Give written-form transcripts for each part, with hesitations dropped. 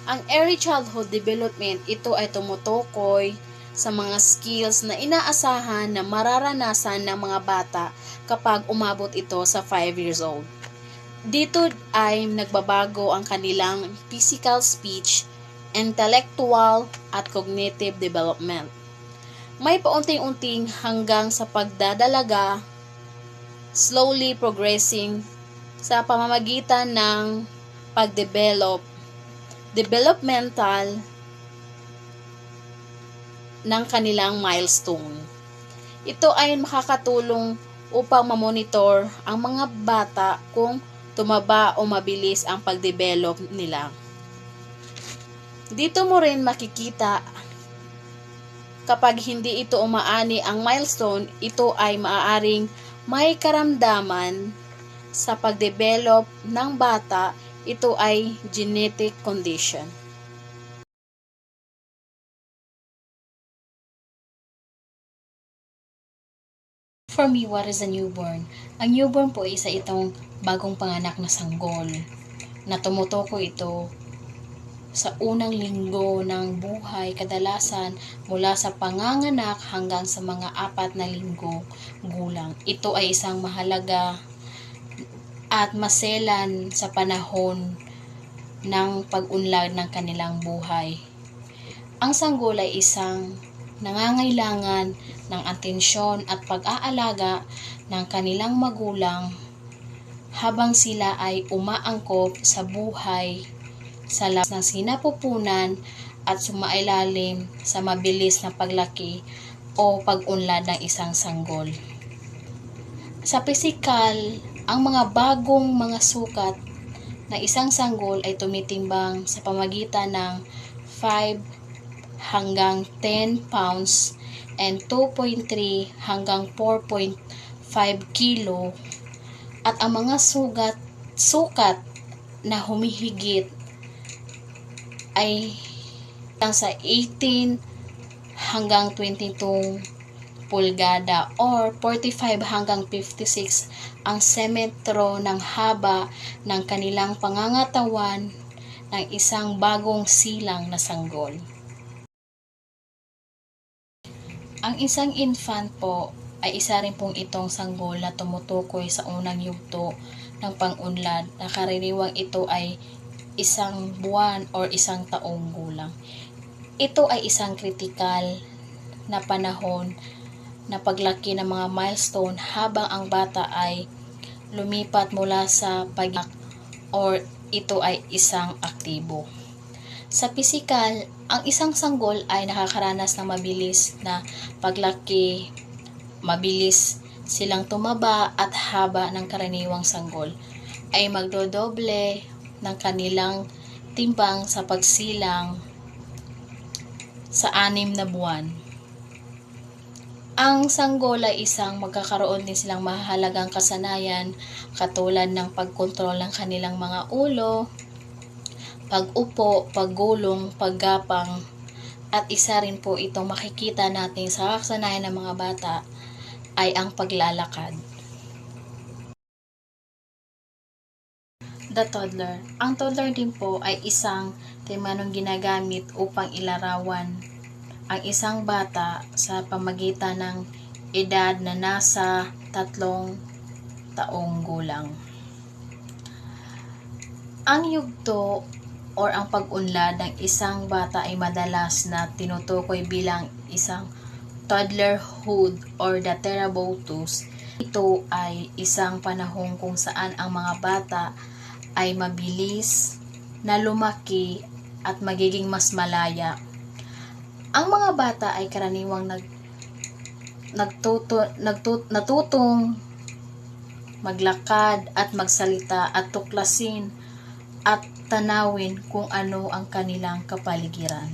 Ang early childhood development, ito ay tumutukoy sa mga skills na inaasahan na mararanasan ng mga bata kapag umabot ito sa 5 years old. Dito ay nagbabago ang kanilang physical, speech, intellectual at cognitive development. May paunting-unting hanggang sa pagdadalaga, slowly progressing sa pamamagitan ng developmental ng kanilang milestone. Ito ay makakatulong upang mamonitor ang mga bata kung tumaba o mabilis ang pagdevelop nila. Dito mo rin makikita kapag hindi ito umaani ang milestone, ito ay maaaring may karamdaman sa pagdevelop ng bata, ito ay genetic condition. For me, what is a newborn? Ang newborn po ay isa itong bagong panganak na sanggol na tumutukoy ito sa unang linggo ng buhay, kadalasan mula sa panganganak hanggang sa mga 4 na linggo gulang. Ito ay isang mahalaga at maselan sa panahon ng pag-unlad ng kanilang buhay. Ang sanggol ay isang nangangailangan ng atensyon at pag-aalaga ng kanilang magulang habang sila ay umaangkop sa buhay sa labas ng sinapupunan at sumailalim sa mabilis na paglaki o pag-unlad ng isang sanggol. Sa pisikal, ang mga bagong mga sukat na isang sanggol ay tumitimbang sa pamagitan ng 5 hanggang 10 pounds and 2.3 hanggang 4.5 kilo at ang mga sukat na humihigit ay sa 18 hanggang 22 pulgada or 45 hanggang 56 ang semetro ng haba ng kanilang pangangatawan ng isang bagong silang na sanggol. Ang isang infant po ay isa rin pong itong sanggol na tumutukoy sa unang yugto ng pang-unlad na karaniwang ito ay 1 buwan or 1 taong gulang. Ito ay isang kritikal na panahon na paglaki ng mga milestone habang ang bata ay lumipat mula sa pag-iyak or ito ay isang aktibo. Sa pisikal, ang isang sanggol ay nakakaranas ng mabilis na paglaki, mabilis silang tumaba at haba ng karaniwang sanggol ay magdodoble ng kanilang timbang sa pagsilang sa 6 na buwan. Ang sanggol ay isang magkakaroon din silang mahalagang kasanayan katulad ng pagkontrol ng kanilang mga ulo, pag-upo, paggulong, paggapang, at isa rin po itong makikita natin sa kasanayan ng mga bata ay ang paglalakad. The toddler. Ang toddler din po ay isang temanong ginagamit upang ilarawan ang isang bata sa pamagitan ng edad na nasa 3 taong gulang. Ang yugto or ang pag-unlad ng isang bata ay madalas na tinutukoy bilang isang toddlerhood or the terabotus. Ito ay isang panahon kung saan ang mga bata ay mabilis na lumaki at magiging mas malaya. Ang mga bata ay karaniwang natutong maglakad at magsalita at tuklasin at tanawin kung ano ang kanilang kapaligiran.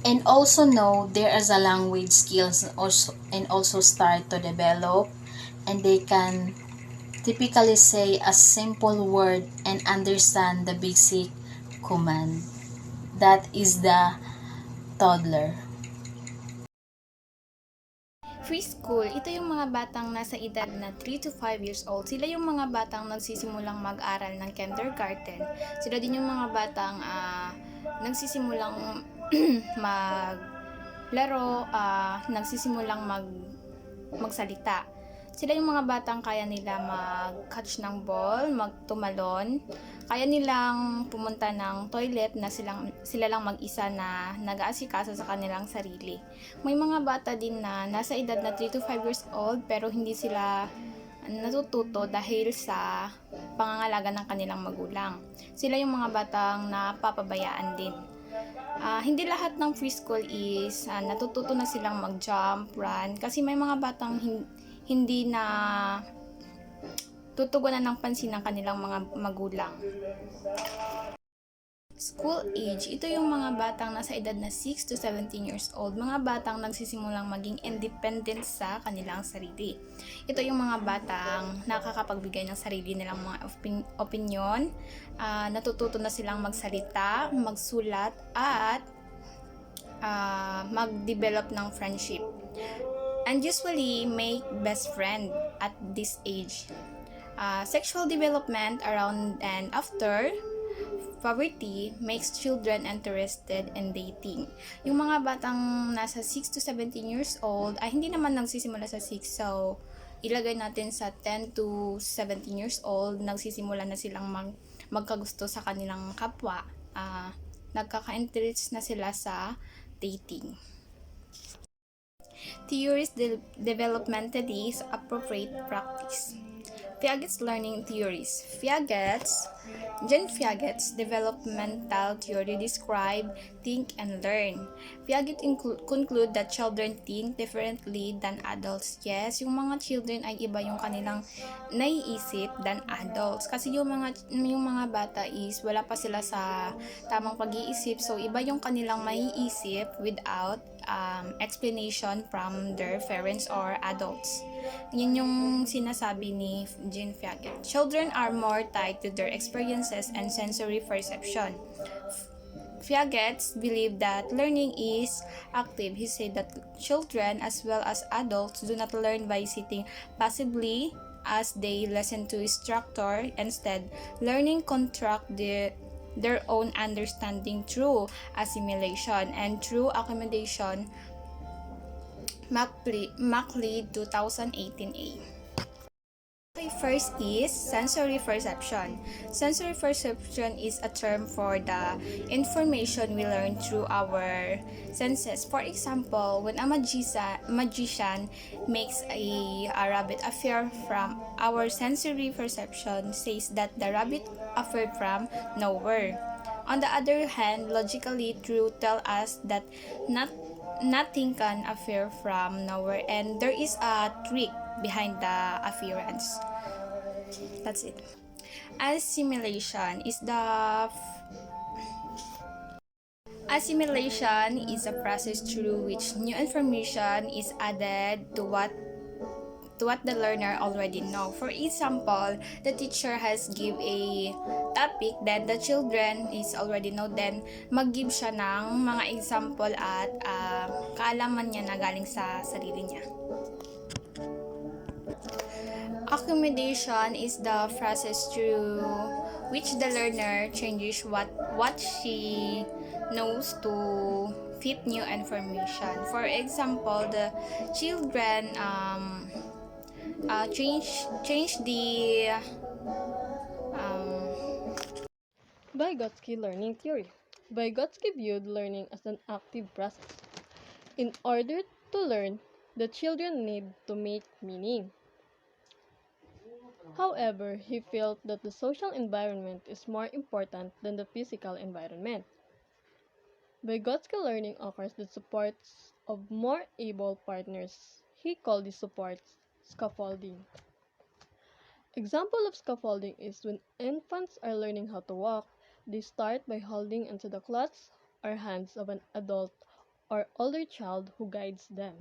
And also know there is a language skills also start to develop, and they can typically say a simple word and understand the basic command. That is the toddler. Preschool, ito yung mga batang nasa edad na 3 to 5 years old. Sila yung mga batang nagsisimulang mag-aral ng kindergarten. Sila din yung mga batang nagsisimulang maglaro, nagsisimulang magsalita. Sila yung mga batang kaya nila mag-catch ng ball, magtumalon, kaya nilang pumunta ng toilet na sila lang mag-isa na nag-aasikaso sa kanilang sarili. May mga bata din na nasa edad na 3 to 5 years old pero hindi sila natututo dahil sa pangangalaga ng kanilang magulang. Sila yung mga batang napapabayaan din. Hindi lahat ng preschool is natututo na silang mag-jump, run, kasi may mga batang hindi na tutugunan ng pansin ng kanilang mga magulang. School age, ito yung mga batang nasa edad na 6 to 17 years old, mga batang nagsisimulang maging independent sa kanilang sarili. Ito yung mga batang nakakapagbigay ng sarili nilang mga opinion, natututo na silang magsalita, magsulat, at mag-develop ng friendship. And usually make best friend at this age. Sexual development around and after puberty makes children interested in dating. Yung mga batang nasa 6 to 17 years old ay hindi naman nagsisimula sa 6, so ilagay natin sa 10 to 17 years old, nagsisimula na silang magkagusto sa kanilang kapwa. Nagkaka-interest na sila sa dating. Theories developmentally is appropriate practice. Piaget's learning theories. Jean Piaget's developmental theory describe think and learn. Piaget conclude that children think differently than adults. Yes, yung mga children ay iba yung kanilang naiisip than adults. Kasi yung mga bata is wala pa sila sa tamang pag-iisip. So iba yung kanilang maiisip without explanation from their parents or adults. Yun yung sinasabi ni Jean Piaget. Children are more tied to their experiences and sensory perception. Piaget believed that learning is active. He said that children as well as adults do not learn by sitting passively as they listen to instructor. Instead, learning contract their own understanding through assimilation and through accommodation. Macleod 2018a. Okay, first is sensory perception. Sensory perception is a term for the information we learn through our senses. For example, when a magician makes a rabbit appear from our sensory perception says that the rabbit appeared from nowhere. On the other hand, logically truth tell us that nothing can appear from nowhere and there is a trick behind the appearance. That's it. Assimilation is a process through which new information is added to what the learner already know. For example, the teacher has give a topic, then the children is already know, then mag-give siya ng mga example at kaalaman niya na galing sa sarili niya. Accommodation is the process through which the learner changes what she knows to fit new information. For example, the children change the Vygotsky learning theory. Vygotsky viewed learning as an active process. In order to learn, the children need to make meaning. However, he felt that the social environment is more important than the physical environment. Vygotsky learning occurs with supports of more able partners. He called these supports scaffolding. Example of scaffolding is when infants are learning how to walk, they start by holding onto the cloths or hands of an adult or older child who guides them.